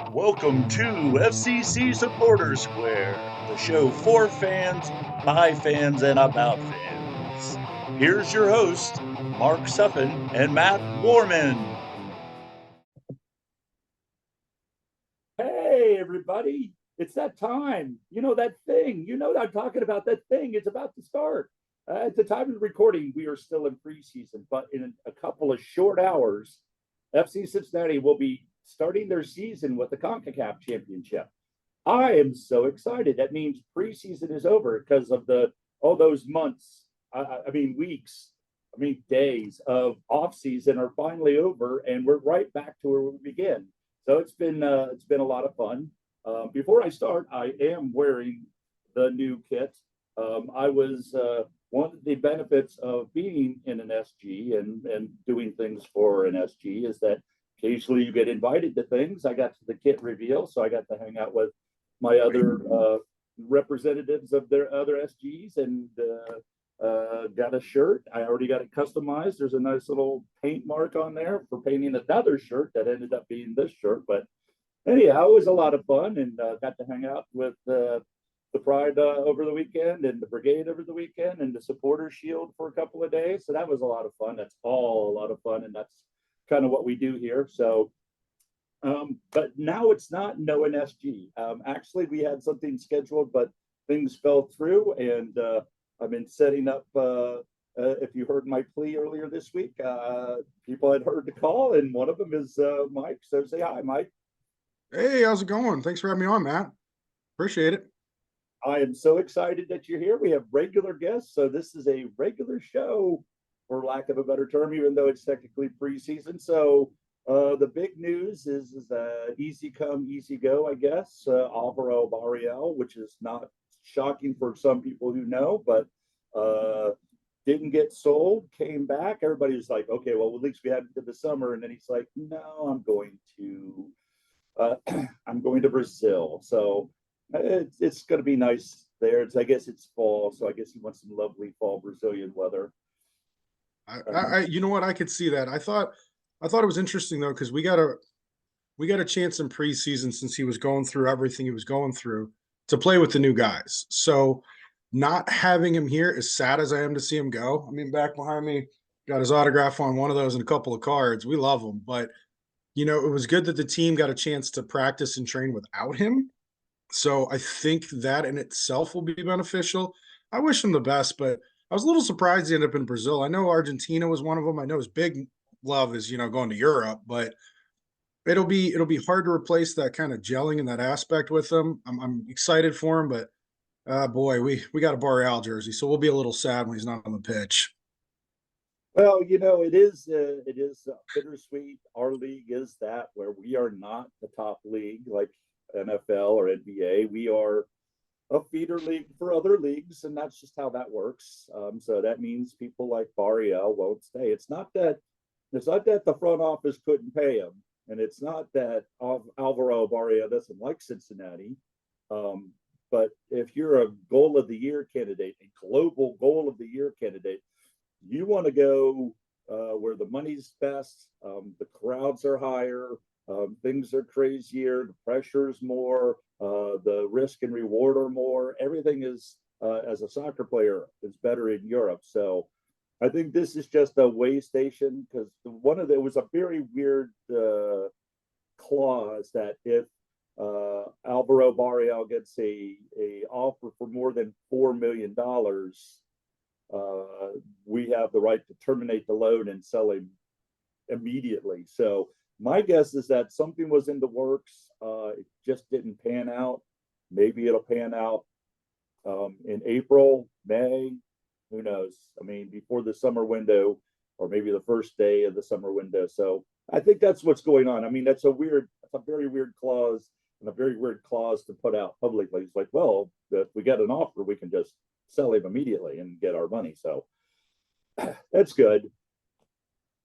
Welcome to FCC Supporter Square, the show for fans, by fans, and about fans. Here's your host, Mark Suffin and Matt Warman. Hey, everybody. It's that time. You know that thing. You know what I'm talking about. That thing. It's about to start. At the time of the recording, we are still in preseason, but in a couple of short hours, FC Cincinnati will be starting their season with the CONCACAF Championship. I am so excited. That means preseason is over because of the all those months. I mean weeks. I mean days of off season are finally over, and we're right back to where we begin. So it's been a lot of fun. Before I start, I am wearing the new kit. I was One of the benefits of being in an SG and doing things for an SG is that occasionally you get invited to things. I got to the kit reveal, so I got to hang out with my other representatives of their other SGs and got a shirt. I already got it customized. There's a nice little paint mark on there for painting another shirt that ended up being this shirt. But anyhow, it was a lot of fun and got to hang out with the Pride over the weekend and the Brigade over the weekend and the Supporter Shield for a couple of days. So that was a lot of fun. That's all a lot of fun. And that's kind of what we do here. So but now it's not no NSG. Actually, we had something scheduled, but things fell through, and I've been setting up. If you heard my plea earlier this week, people had heard the call, and one of them is Mike. So say hi, Mike. Hey, how's it going? Thanks for having me on, Matt. Appreciate it. I am so excited that you're here. We have regular guests, so this is a regular show, for lack of a better term, even though it's technically preseason. So the big news is easy come, easy go, I guess. Alvaro Barriel, which is not shocking for some people who know, but didn't get sold, came back. Everybody was like, okay, well, at least we had it to the summer. And then he's like, no, uh, I'm going to Brazil. So it's going to be nice there. I guess it's fall, so I guess he wants some lovely fall Brazilian weather. You know what? I could see that. I thought it was interesting though because we got a chance in preseason since he was going through everything he was going through to play with the new guys. So not having him here, as sad as I am to see him go. I mean, back behind me, got his autograph on one of those and a couple of cards. We love him, but it was good that the team got a chance to practice and train without him. So I think that in itself will be beneficial. I wish him the best, but I was a little surprised he ended up in Brazil. I know Argentina was one of them. I know his big love is going to Europe, but it'll be hard to replace that kind of gelling in that aspect with him. I'm excited for him, but boy, we got a Barreal jersey, so we'll be a little sad when he's not on the pitch. Well, it is bittersweet. Our league is that where we are not the top league like NFL or NBA. We are a feeder league for other leagues, and that's just how that works. So that means people like Barriel won't stay. It's not that the front office couldn't pay him, and it's not that Alvaro Barriel doesn't like Cincinnati. Um, but if you're a goal of the year candidate, a global goal of the year candidate, you want to go where the money's best, the crowds are higher, things are crazier, the pressure is more, the risk and reward are more. Everything is, as a soccer player, is better in Europe. So I think this is just a way station because it was a very weird clause that if Alvaro Barrial gets a offer for more than $4 million, we have the right to terminate the loan and sell him immediately. So my guess is that something was in the works. It just didn't pan out. Maybe it'll pan out in April, May. Who knows? I mean, before the summer window, or maybe the first day of the summer window. So I think that's what's going on. I mean, that's a very weird clause and a very weird clause to put out publicly. It's like, well, if we get an offer, we can just sell him immediately and get our money. So that's good.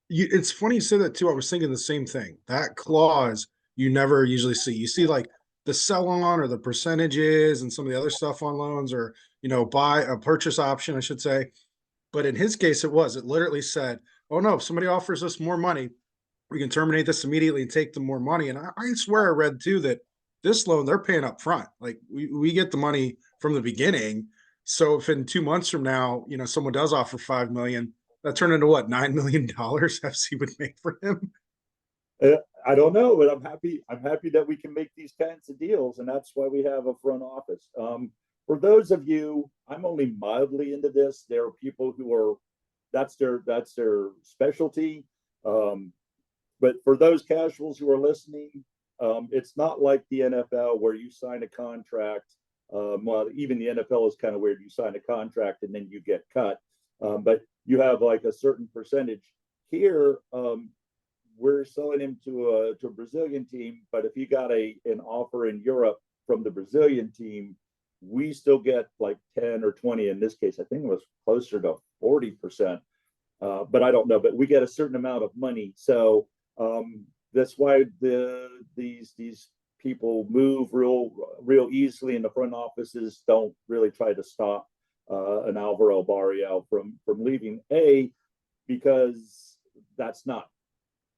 It's funny you said that too. I was thinking the same thing. That clause you never usually see. You see like the sell on or the percentages and some of the other stuff on loans or buy a purchase option, I should say. But in his case, it literally said, "Oh no, if somebody offers us more money, we can terminate this immediately and take them more money. And I swear I read too that this loan they're paying up front. Like we get the money from the beginning. So if in 2 months from now, someone does offer 5 million, that turned into what, $9 million FC would make for him. I don't know, but I'm happy. I'm happy that we can make these kinds of deals, and that's why we have a front office. For those of you, I'm only mildly into this. There are people who are that's their specialty. But for those casuals who are listening, it's not like the NFL where you sign a contract. Well, even the NFL is kind of weird. You sign a contract and then you get cut, but you have like a certain percentage. Here, we're selling him to a Brazilian team, but if he got an offer in Europe from the Brazilian team, we still get like 10 or 20. In this case, I think it was closer to 40%. But I don't know. But we get a certain amount of money, so that's why these people move real easily, and the front offices don't really try to stop an Alvaro Barrial from leaving. Because that's not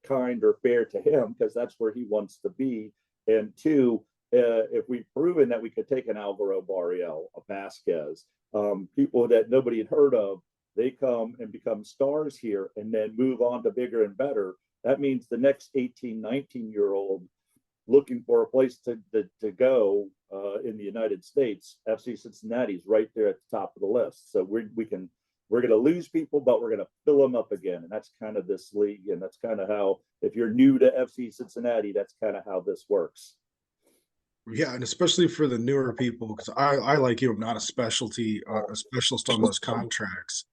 kind or fair to him, because that's where he wants to be. And two, if we've proven that we could take an Alvaro Barrial, a Vasquez, people that nobody had heard of, they come and become stars here and then move on to bigger and better. That means the next 18, 19-year-old looking for a place to go in the United States, FC Cincinnati is right there at the top of the list. So we're going to lose people, but we're going to fill them up again. And that's kind of this league. And that's kind of how, if you're new to FC Cincinnati, that's kind of how this works. Yeah, and especially for the newer people, because I like you, I'm not a specialist on those contracts.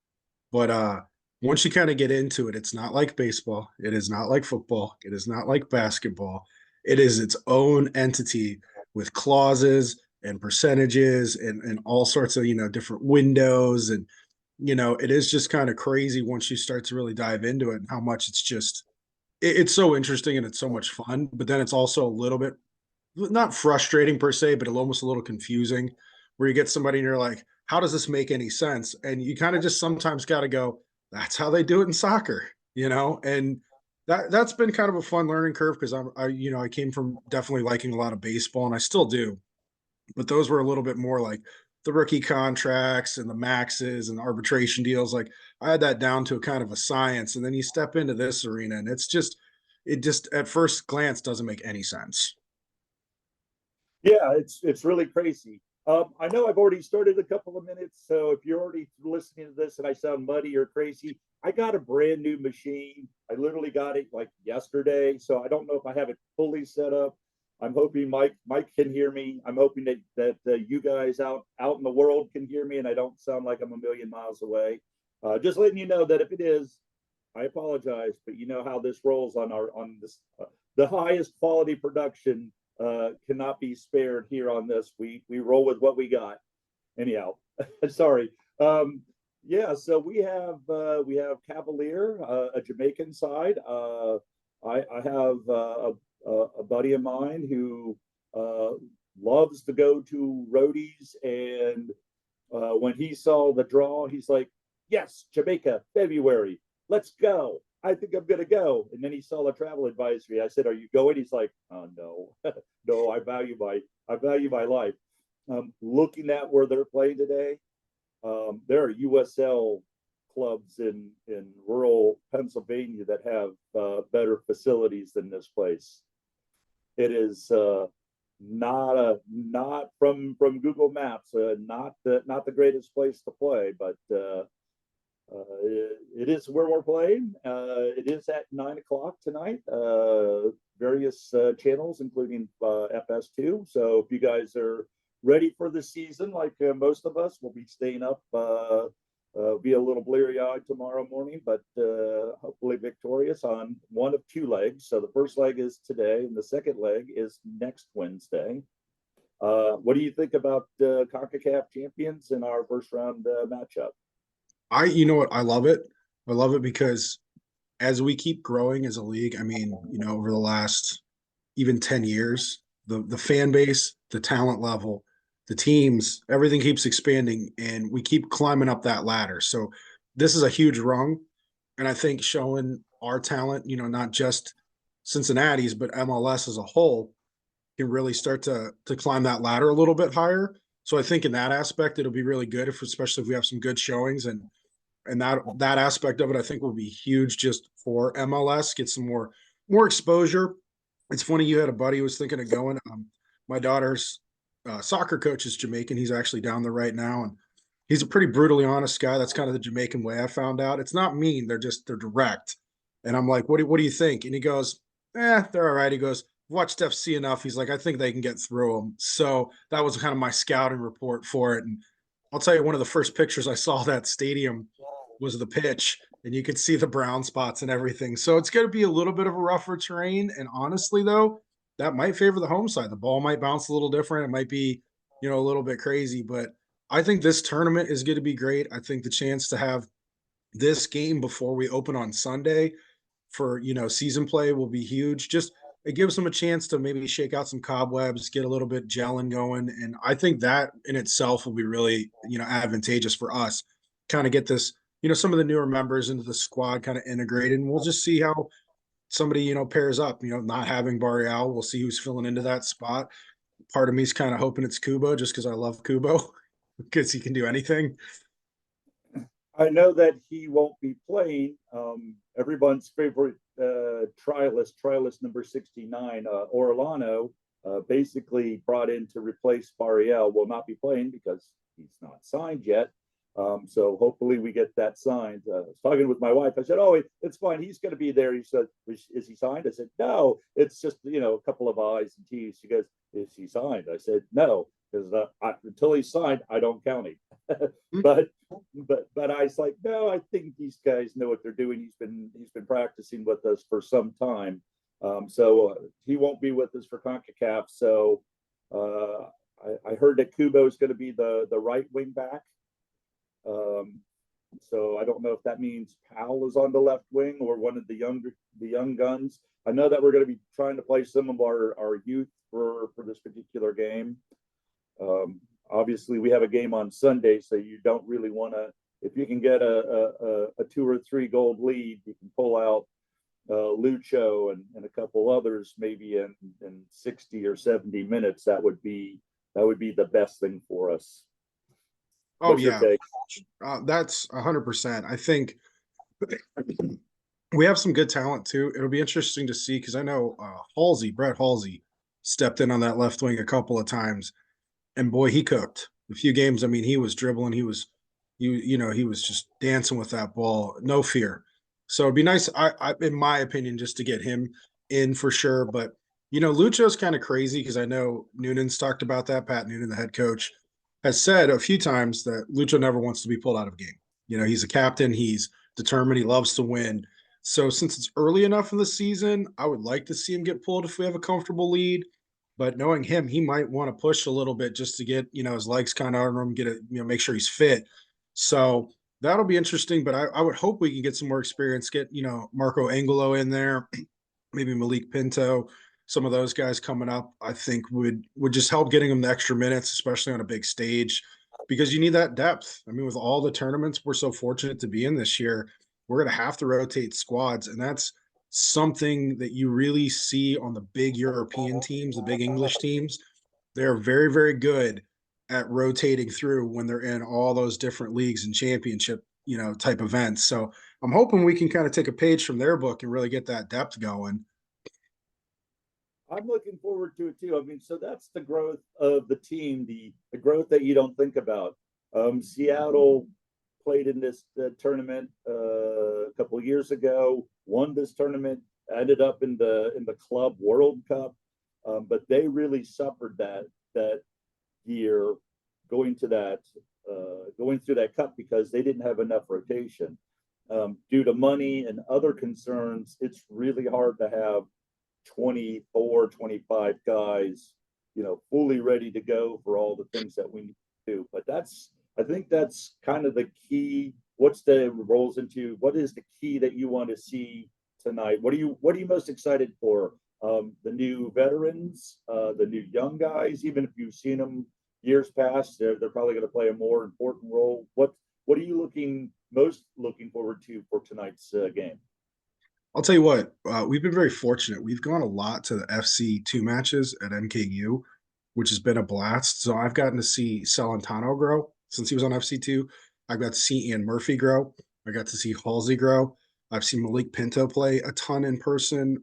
But once you kind of get into it, it's not like baseball. It is not like football. It is not like basketball. It is its own entity with clauses and percentages and all sorts of, different windows. And, it is just kind of crazy once you start to really dive into it and how much it's so interesting and it's so much fun. But then it's also a little bit, not frustrating per se, but almost a little confusing, where you get somebody and you're like, how does this make any sense? And you kind of just sometimes got to go, that's how they do it in soccer, and that's been kind of a fun learning curve, because I came from definitely liking a lot of baseball, and I still do, but those were a little bit more like the rookie contracts and the maxes and the arbitration deals. Like I had that down to a kind of a science, and then you step into this arena and it just at first glance doesn't make any sense. Yeah, it's really crazy. I know I've already started a couple of minutes, so if you're already listening to this and I sound muddy or crazy, I got a brand new machine. I literally got it like yesterday, so I don't know if I have it fully set up. I'm hoping Mike can hear me. I'm hoping that you guys out in the world can hear me, and I don't sound like I'm a million miles away. Just letting you know that if it is, I apologize, but you know how this rolls on this. The highest quality production cannot be spared here on this. We roll with what we got. Anyhow, sorry. Yeah, so we have Cavalier, a Jamaican side. I have a buddy of mine who loves to go to roadies, and when he saw the draw, he's like, "Yes, Jamaica, February, let's go. I think I'm gonna go." And then he saw the travel advisory. I said, "Are you going?" He's like, "Oh no, no. I value my life." Looking at where they're playing today, there are USL clubs in rural Pennsylvania that have better facilities than this place. It is not from Google Maps, not the greatest place to play, but it is where we're playing. It is at 9 o'clock tonight. Various channels, including FS2. So if you guys are ready for the season, like most of us, we'll be staying up, be a little bleary-eyed tomorrow morning, but hopefully victorious on one of two legs. So the first leg is today, and the second leg is next Wednesday. What do you think about CONCACAF champions in our first round matchup? You know what? I love it. I love it because as we keep growing as a league, I mean, over the last even 10 years, the fan base, the talent level, the teams, everything keeps expanding, and we keep climbing up that ladder. So this is a huge rung, and I think showing our talent, not just Cincinnati's, but MLS as a whole can really start to climb that ladder a little bit higher. So I think in that aspect, it'll be really good if, especially if we have some good showings, and that aspect of it, I think will be huge just for MLS, get some more exposure. It's funny, you had a buddy who was thinking of going. My daughter's soccer coach is Jamaican. He's actually down there right now, and he's a pretty brutally honest guy. That's kind of the Jamaican way I found out. It's not mean; they're direct. And I'm like, what do you think? And he goes, they're all right. He goes, watched FC enough. He's like, I think they can get through them. So that was kind of my scouting report for it. And I'll tell you, one of the first pictures I saw of that stadium was the pitch, and you could see the brown spots and everything. So it's going to be a little bit of a rougher terrain. And honestly, though, that might favor the home side. The ball might bounce a little different. It might be, a little bit crazy, but I think this tournament is going to be great. I think the chance to have this game before we open on Sunday for, season play will be huge. Just it gives them a chance to maybe shake out some cobwebs, get a little bit gelling going. And I think that in itself will be really, advantageous for us. Kind of get this, some of the newer members into the squad kind of integrated, and we'll just see how somebody, pairs up, not having Barreal. We'll see who's filling into that spot. Part of me is kind of hoping it's Kubo just because I love Kubo because he can do anything. I know that he won't be playing. Everyone's favorite trialist number 69, Orlano, basically brought in to replace Barriel, will not be playing because he's not signed yet. So hopefully we get that signed. I was talking with my wife. I said, "Oh, it's fine. He's going to be there." He said, "Is he signed?" I said, "No, it's just a couple of I's and T's." She goes, "Is he signed?" I said, "No, because until he's signed, I don't count him." but I was like, "No, I think these guys know what they're doing. He's been practicing with us for some time, so he won't be with us for CONCACAF." So I heard that Kubo is going to be the right wing back. So I don't know if that means Powell is on the left wing or one of the young guns. I know that we're going to be trying to play some of our youth for this particular game. Obviously, we have a game on Sunday, so you don't really want to. If you can get a 2 or 3 goal lead, you can pull out Lucho and a couple others maybe in 60 or 70 minutes. That would be the best thing for us. Oh, What's your yeah. take? That's 100%. I think we have some good talent too. It'll be interesting to see because I know Brett Halsey stepped in on that left wing a couple of times, and boy, he cooked. A few games, I mean, he was dribbling, he was just dancing with that ball, no fear. So it'd be nice, in my opinion, just to get him in for sure. But Lucho's kind of crazy because I know Noonan's talked about that. Pat Noonan, the head coach, has said a few times that Lucho never wants to be pulled out of a game. He's a captain. He's determined. He loves to win. So since it's early enough in the season, I would like to see him get pulled if we have a comfortable lead. But knowing him, he might want to push a little bit just to get, his legs kind of under him, get it, make sure he's fit. So that'll be interesting. But I would hope we can get some more experience, get, Marco Angelo in there, maybe Malik Pinto, some of those guys coming up, I think would just help getting them the extra minutes, especially on a big stage, because you need that depth. I mean, with all the tournaments we're so fortunate to be in this year, we're going to have to rotate squads. And that's something that you really see on the big European teams, the big English teams. They're very, very good at rotating through when they're in all those different leagues and championship, type events. So I'm hoping we can kind of take a page from their book and really get that depth going. I'm looking forward to it too. I mean, so that's the growth of the team, the growth that you don't think about. Seattle played in this tournament a couple of years ago, won this tournament, ended up in the Club World Cup, but they really suffered that year going through that cup because they didn't have enough rotation. Due to money and other concerns, it's really hard to have 24, 25 guys, fully ready to go for all the things that we need to do. But I think that's kind of the key. What is the key that you want to see tonight? What are you most excited for? The new veterans, the new young guys, even if you've seen them years past, they're probably going to play a more important role. What are you most looking forward to for tonight's game? I'll tell you what, we've been very fortunate. We've gone a lot to the FC2 matches at NKU, which has been a blast. So I've gotten to see Celentano grow since he was on FC2. I've got to see Ian Murphy grow. I got to see Halsey grow. I've seen Malik Pinto play a ton in person.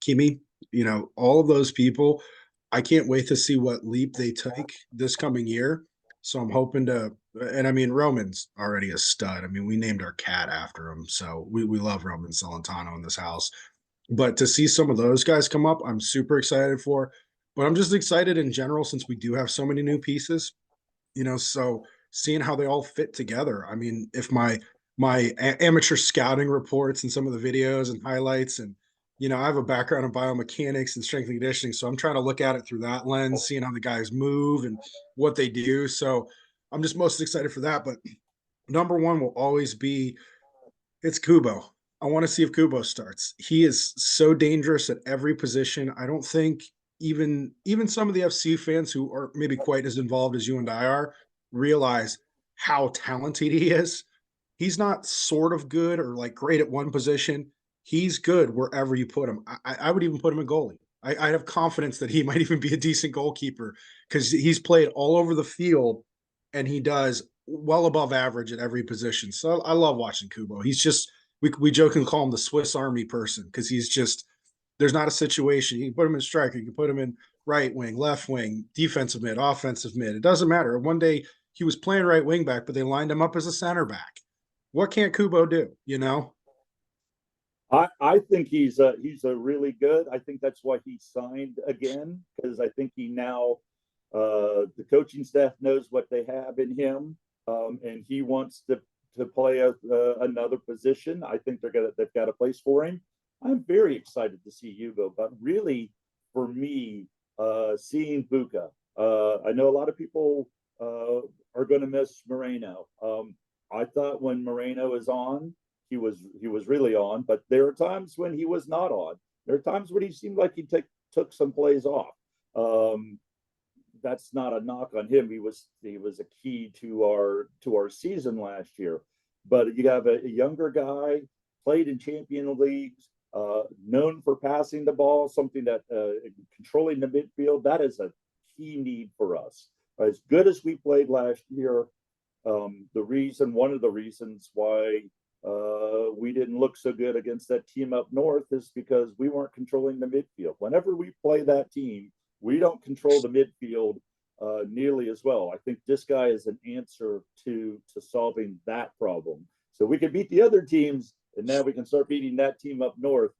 Kimi, all of those people. I can't wait to see what leap they take this coming year. So I'm hoping to, and I mean, Roman's already a stud. I mean, we named our cat after him. So we love Roman Celentano in this house. But to see some of those guys come up, I'm super excited for. But I'm just excited in general since we do have so many new pieces, so seeing how they all fit together. I mean, if my amateur scouting reports and some of the videos and highlights and I have a background in biomechanics and strength and conditioning, so I'm trying to look at it through that lens, seeing how the guys move and what they do. So I'm just most excited for that. But number one will always be it's Kubo. I want to see if Kubo starts. He is so dangerous at every position. I don't think even some of the FC fans who are maybe quite as involved as you and I are realize how talented he is. He's not sort of good or like great at one position. He's good wherever you put him. I would even put him in goalie. I have confidence that he might even be a decent goalkeeper because he's played all over the field and he does well above average at every position. So I love watching Kubo. He's just we joke and call him the Swiss Army person because he's just there's not a situation. You can put him in striker, you can put him in right wing, left wing, defensive mid, offensive mid. It doesn't matter. One day he was playing right wing back, but they lined him up as a center back. What can't Kubo do? I think he's a really good. I think that's why he signed again, because I think he now the coaching staff knows what they have in him, and he wants to play another position. I think they've got a place for him. I'm very excited to see Hugo, but really for me, seeing Buka, I know a lot of people are going to miss Moreno. I thought when Moreno is on, he was really on, but there are times when he was not on. There are times when he seemed like he took some plays off. That's not a knock on him. He was a key to our season last year. But you have a younger guy, played in champion leagues, known for passing the ball, something that controlling the midfield, that is a key need for us. As good as we played last year, one of the reasons why we didn't look so good against that team up north is because we weren't controlling the midfield. Whenever we play that team, we don't control the midfield nearly as well. I think this guy is an answer to solving that problem. So we can beat the other teams, and now we can start beating that team up north.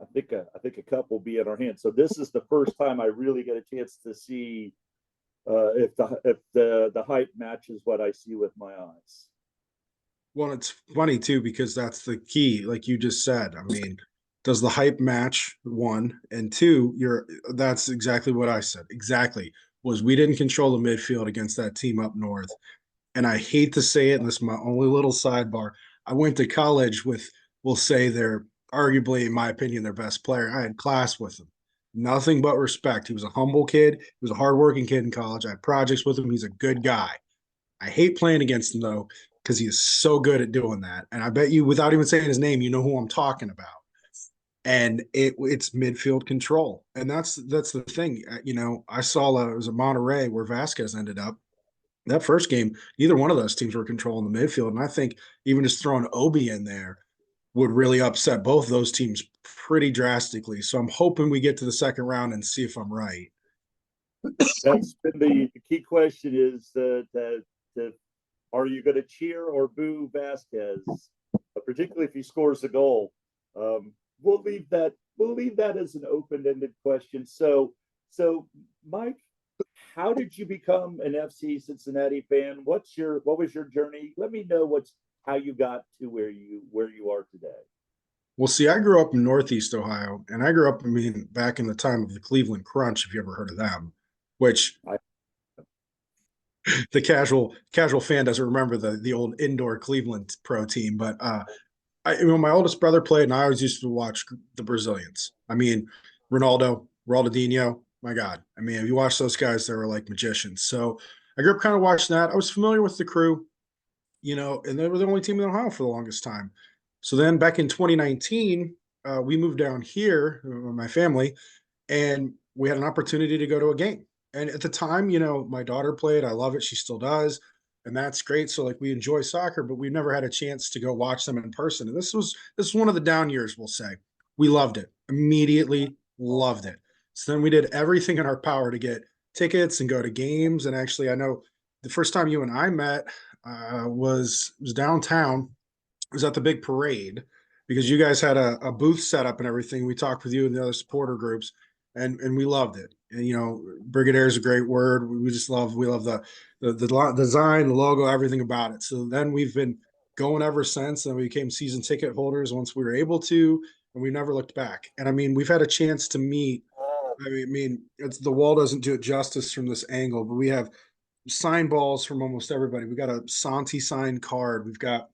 I think a cup will be in our hands. So this is the first time I really get a chance to see if the hype matches what I see with my eyes. Well, it's funny too because that's the key, like you just said. I mean, does the hype match? One and two, that's exactly what I said. Exactly. Was we didn't control the midfield against that team up north. And I hate to say it, and this is my only little sidebar. I went to college with, we'll say they're arguably, in my opinion, their best player. I had class with him. Nothing but respect. He was a humble kid. He was a hardworking kid in college. I had projects with him. He's a good guy. I hate playing against him though, because he is so good at doing that. And I bet you, without even saying his name, you know who I'm talking about. And it's midfield control, and that's the thing. I saw it was a Monterey where Vasquez ended up. That first game, neither one of those teams were controlling the midfield, and I think even just throwing Obi in there would really upset both those teams pretty drastically. So I'm hoping we get to the second round and see if I'm right. That's been the key question is that are you going to cheer or boo Vasquez, particularly if he scores a goal? We'll leave that as an open-ended question. So Mike, how did you become an FC Cincinnati fan? What was your journey? Let me know how you got to where you are today. Well, see, I grew up in Northeast Ohio, and I grew up, back in the time of the Cleveland Crunch, if you ever heard of them, which the casual fan doesn't remember the old indoor Cleveland pro team, but my oldest brother played, and I always used to watch the Brazilians. Ronaldinho, my God. If you watch those guys, they were like magicians. So I grew up kind of watching that. I was familiar with the crew, and they were the only team in Ohio for the longest time. So then back in 2019, we moved down here, my family, and we had an opportunity to go to a game. And at the time, my daughter played. I love it. She still does. And that's great. So like we enjoy soccer, but we've never had a chance to go watch them in person. And this was one of the down years, we'll say. We loved it. Immediately loved it. So then we did everything in our power to get tickets and go to games. And actually, I know the first time you and I met was downtown. It was at the big parade because you guys had a booth set up and everything. We talked with you and the other supporter groups, and we loved it. And brigadier is a great word. We love the design, the logo, everything about it. So then we've been going ever since, and we became season ticket holders once we were able to, and we never looked back. And I mean, we've had a chance to meet. It's the wall doesn't do it justice from this angle, but we have sign balls from almost everybody. We got a Santi signed card. We've got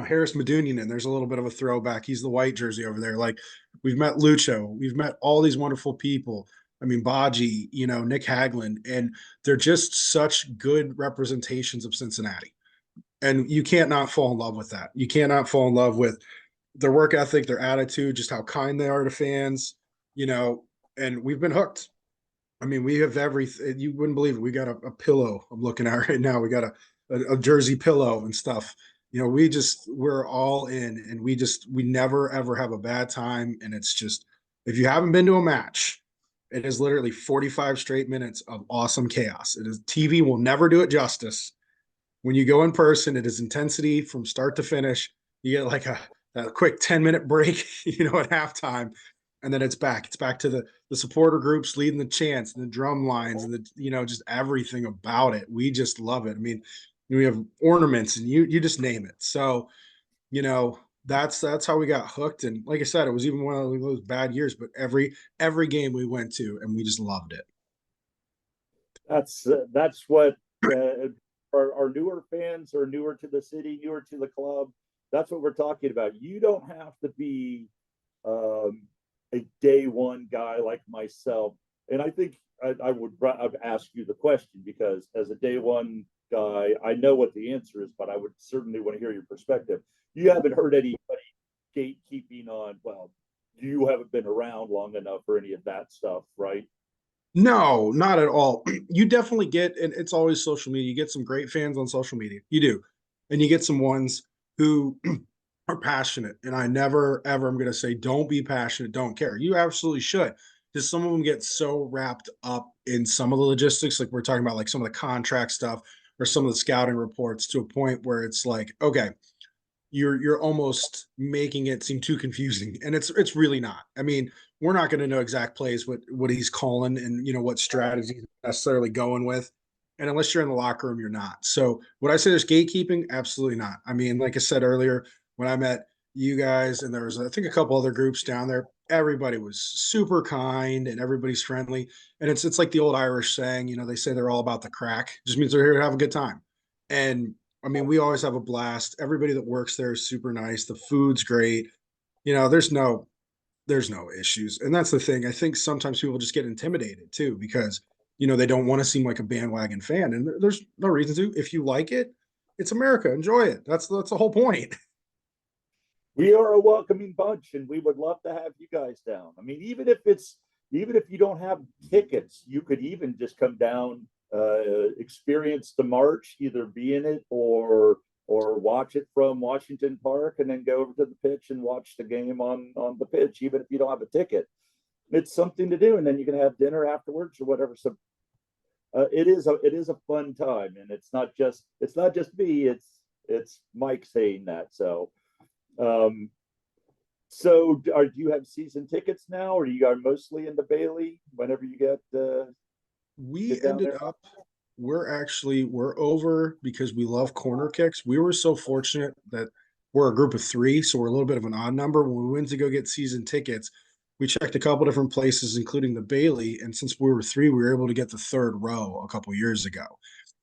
Harris Medunian, there's a little bit of a throwback. He's the white jersey over there. Like we've met Lucho, we've met all these wonderful people. I mean, Baji, Nick Hagland, and they're just such good representations of Cincinnati. And you can't not fall in love with that. You cannot fall in love with their work ethic, their attitude, just how kind they are to fans, and we've been hooked. I mean, we have everything. You wouldn't believe it. We got a pillow I'm looking at right now. We got a jersey pillow and stuff. We're all in, and we never ever have a bad time. And it's just, if you haven't been to a match, it is literally 45 straight minutes of awesome chaos. TV will never do it justice. When you go in person, it is intensity from start to finish. You get like a quick 10-minute break, at halftime, and then it's back. It's back to the supporter groups leading the chants and the drum lines and just everything about it. We just love it. I mean, we have ornaments and you just name it. So, that's how we got hooked. And like I said, it was even one of those bad years, but every game we went to, and we just loved it. That's what our newer fans are newer to the city, newer to the club. That's what we're talking about. You don't have to be a day one guy like myself. And I think I'd ask you the question, because as a day one guy, I know what the answer is, but I would certainly want to hear your perspective. You haven't heard anybody gatekeeping on, well, you haven't been around long enough for any of that stuff, right? No, not at all. You definitely get, and it's always social media. You get some great fans on social media. You do. And you get some ones who are passionate. And I never, ever am going to say, don't be passionate, don't care. You absolutely should. Because some of them get so wrapped up in some of the logistics, like we're talking about, like some of the contract stuff or some of the scouting reports, to a point where it's like, okay, you're almost making it seem too confusing, and it's really not. I mean, we're not going to know exact plays, what he's calling, and what strategy he's necessarily going with, and unless you're in the locker room, you're not. So would I say there's gatekeeping? Absolutely not. I mean, like I said earlier, when I met you guys, and there was, I think, a couple other groups down there, everybody was super kind and everybody's friendly. And it's like the old Irish saying, they say they're all about the crack. It just means they're here to have a good time. And I mean, we always have a blast. Everybody that works there is super nice. The food's great. There's no issues. And that's the thing. I think sometimes people just get intimidated too, because they don't want to seem like a bandwagon fan. And there's no reason to. If you like it, it's America. Enjoy it. That's the whole point. We are a welcoming bunch, and we would love to have you guys down. I mean, even if you don't have tickets, you could even just come down, experience the march, either be in it or watch it from Washington Park, and then go over to the pitch and watch the game on the pitch, even if you don't have a ticket. It's something to do, and then you can have dinner afterwards or whatever. So it is a fun time, and it's not just me. It's Mike saying that. So do you have season tickets now, or you are mostly in the Bailey whenever you get we ended up we're over because we love corner kicks. We were so fortunate that we're a group of three, so we're a little bit of an odd number. When we went to go get season tickets, we checked a couple different places, including the Bailey, and since we were three, we were able to get the third row a couple years ago,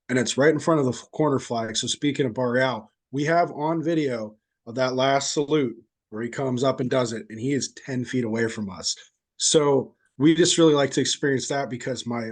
and it's right in front of the corner flag. So speaking of Barreal, we have on video of that last salute where he comes up and does it, and he is 10 feet away from us. So we just really like to experience that, because my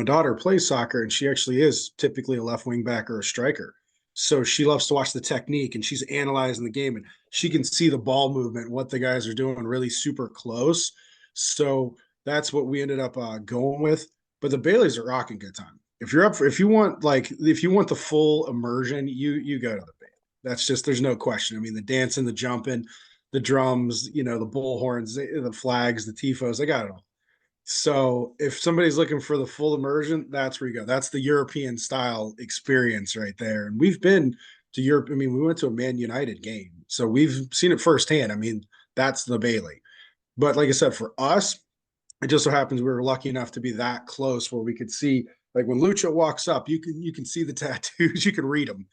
daughter plays soccer, and she actually is typically a left wing back or a striker. So she loves to watch the technique, and she's analyzing the game, and she can see the ball movement, what the guys are doing really super close. So that's what we ended up going with. But the Baileys are rocking good time. If you're up for, if you want the full immersion, you go to the Bailey. That's just, there's no question. I mean, the dancing, the jumping, the drums, the bullhorns, the flags, the tifos, I got it all. So if somebody's looking for the full immersion, that's where you go. That's the European style experience right there. And we've been to Europe. I mean, we went to a Man United game, so we've seen it firsthand. I mean, that's the Bailey. But like I said, for us, it just so happens we were lucky enough to be that close where we could see, like when Lucha walks up, you can see the tattoos, you can read them.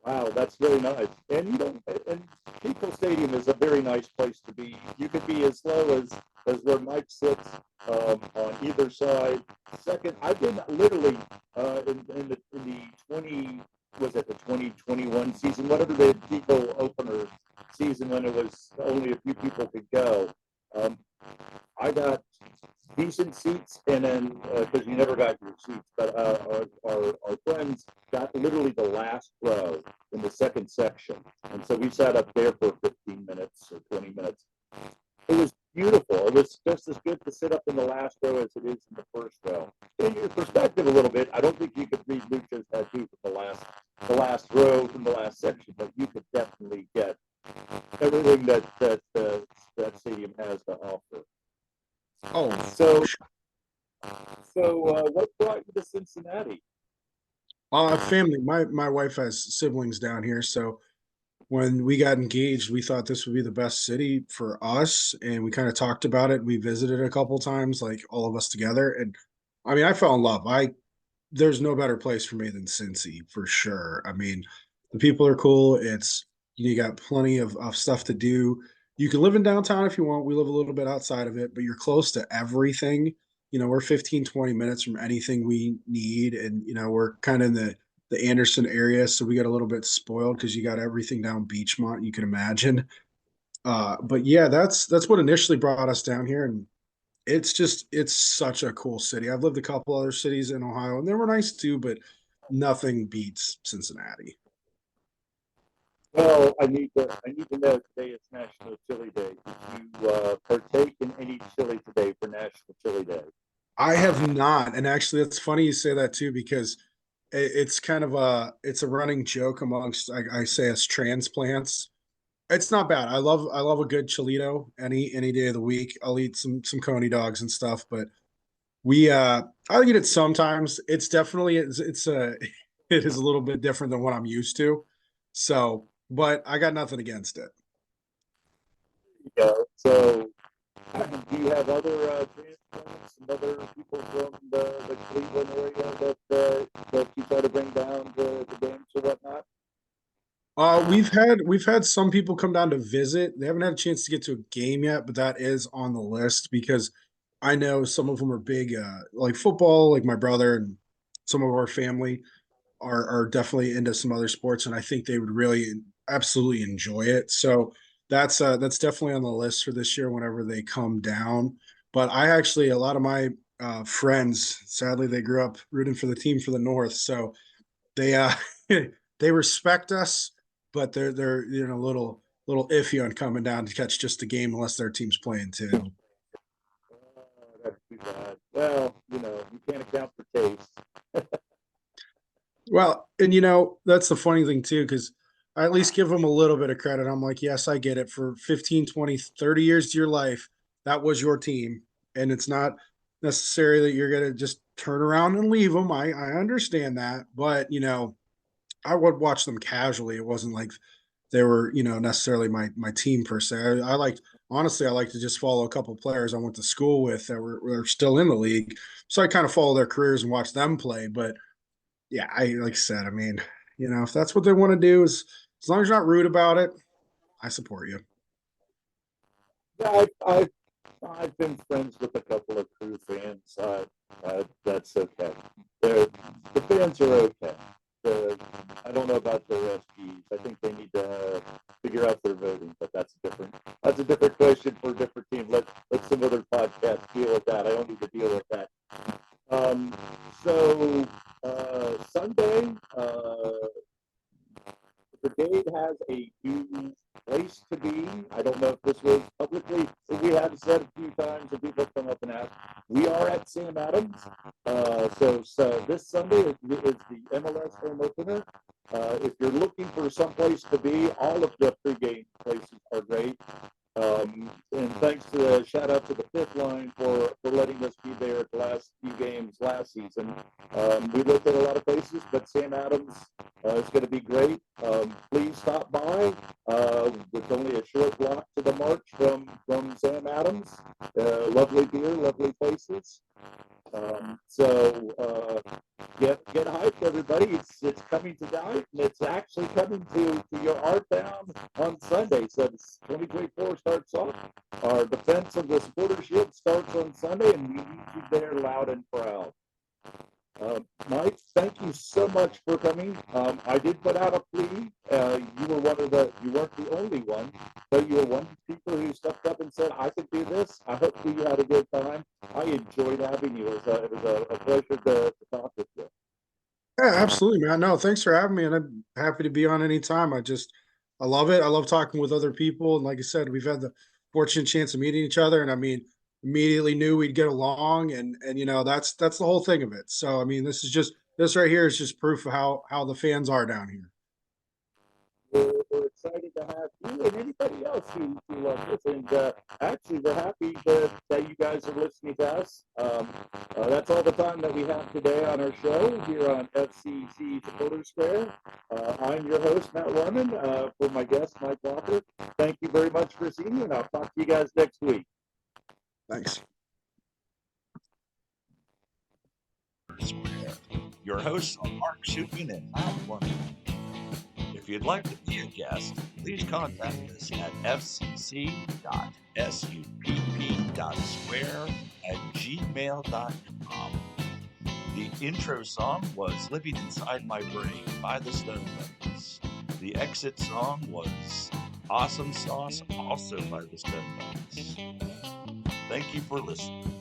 Wow, that's very nice. And and Pico Stadium is a very nice place to be. You could be as low as where Mike sits on either side. Second, I've been literally in the 2021 season, whatever the Pico opener season when it was only a few people could go. Um, I got decent seats, and then because you never got your seats, but our friends got literally the last row in the second section, and so we sat up there for 15 minutes or 20 minutes. It was beautiful. It was just as good to sit up in the last row as it is in the first row. In your perspective, a little bit, I don't think you could read Lucha's tattoo from the last row from the last section, but you could definitely get everything that stadium has to offer. Oh, So, what brought you to Cincinnati? family. My wife has siblings down here, so when we got engaged, we thought this would be the best city for us, and we kind of talked about it. We visited a couple times, like all of us together, and I mean, I fell in love. I There's no better place for me than Cincy for sure. I mean, the people are cool. You got plenty of stuff to do. You can live in downtown if you want. We live a little bit outside of it, but you're close to everything. We're 15, 20 minutes from anything we need. And, we're kind of in the Anderson area. So we got a little bit spoiled because you got everything down Beachmont, you can imagine. But yeah, that's what initially brought us down here. And it's such a cool city. I've lived a couple other cities in Ohio and they were nice too, but nothing beats Cincinnati. Well, I need to know today is National Chili Day. Did you partake in any chili today for National Chili Day? I have not, and actually, it's funny you say that too because it's kind of it's a running joke amongst I say us transplants. It's not bad. I love a good chilito any day of the week. I'll eat some coney dogs and stuff, but we I eat it sometimes. It's it is a little bit different than what I'm used to. So, but I got nothing against it. Yeah. So, do you have other transplants and other people from the Cleveland area that you try to bring down to the games or whatnot? We've had some people come down to visit. They haven't had a chance to get to a game yet, but that is on the list because I know some of them are big like football, like my brother and some of our family are definitely into some other sports, and I think they would really absolutely enjoy it. So that's definitely on the list for this year whenever they come down. But I actually a lot of my friends, sadly, they grew up rooting for the team for the North, so they they respect us, but they're a little iffy on coming down to catch just a game unless their team's playing too. Oh, that's too bad. Well, you can't account for taste. Well, and that's the funny thing too, because I at least give them a little bit of credit. I'm like, yes, I get it. For 15, 20, 30 years to your life, that was your team. And it's not necessary that you're going to just turn around and leave them. I understand that. But, I would watch them casually. It wasn't like they were, necessarily my team per se. Honestly, I like to just follow a couple of players I went to school with that were still in the league. So I kind of follow their careers and watch them play. But yeah, like I said, I mean, if that's what they want to do, is as long as you're not rude about it, I support you. Yeah, I've been friends with a couple of Crew fans. That's okay. The fans are okay. I don't know about the SGs. I think they need to figure out their voting, but that's a different question for a different team. Let some other podcast deal with that. I don't need to deal with that. Um, so Sunday, We are at Sam Adams. So this Sunday is the MLS home opener. If you're looking for some place to be, all of the pregame places are great. And thanks to the shout out to the fifth line for letting us be there at the last few games last season. We looked at a lot of places, but Sam Adams is going to be great. Please stop by. It's only a short block to the march from Sam Adams. Lovely beer, lovely places. Get hyped, everybody. It's coming tonight, and it's actually coming to your art town on Sunday. So 2024 starts off. Our defense of the Supporter Shield starts on Sunday, and we need you there loud and proud. Mike, thank you so much for coming. I did put out a plea. You weren't the only one, but you were one of the people who stepped up and said, I could do this. I hope you had a good time. I enjoyed having you. It was a pleasure to talk with you. Yeah, absolutely, man. No, thanks for having me, and I'm happy to be on anytime. I love it. I love talking with other people, and like I said, we've had the fortunate chance of meeting each other, and I mean, immediately knew we'd get along, and that's the whole thing of it. So I mean, this right here is just proof of how the fans are down here. We're excited to have you and anybody else who loves this. And actually, we're happy that you guys are listening to us. That's all the time that we have today on our show here on FCC Supporter Square. I'm your host, Matt Warman, for my guest, Mike Walker. Thank you very much for seeing me, and I'll talk to you guys next week. Thanks. Your hosts are Mark Shupin and Matt Warman. If you'd like to be a guest, please contact us at fcc.supp.square@gmail.com. The intro song was Living Inside My Brain by the Stone Bunnies. The exit song was Awesome Sauce, also by the Stone Bunnies. Thank you for listening.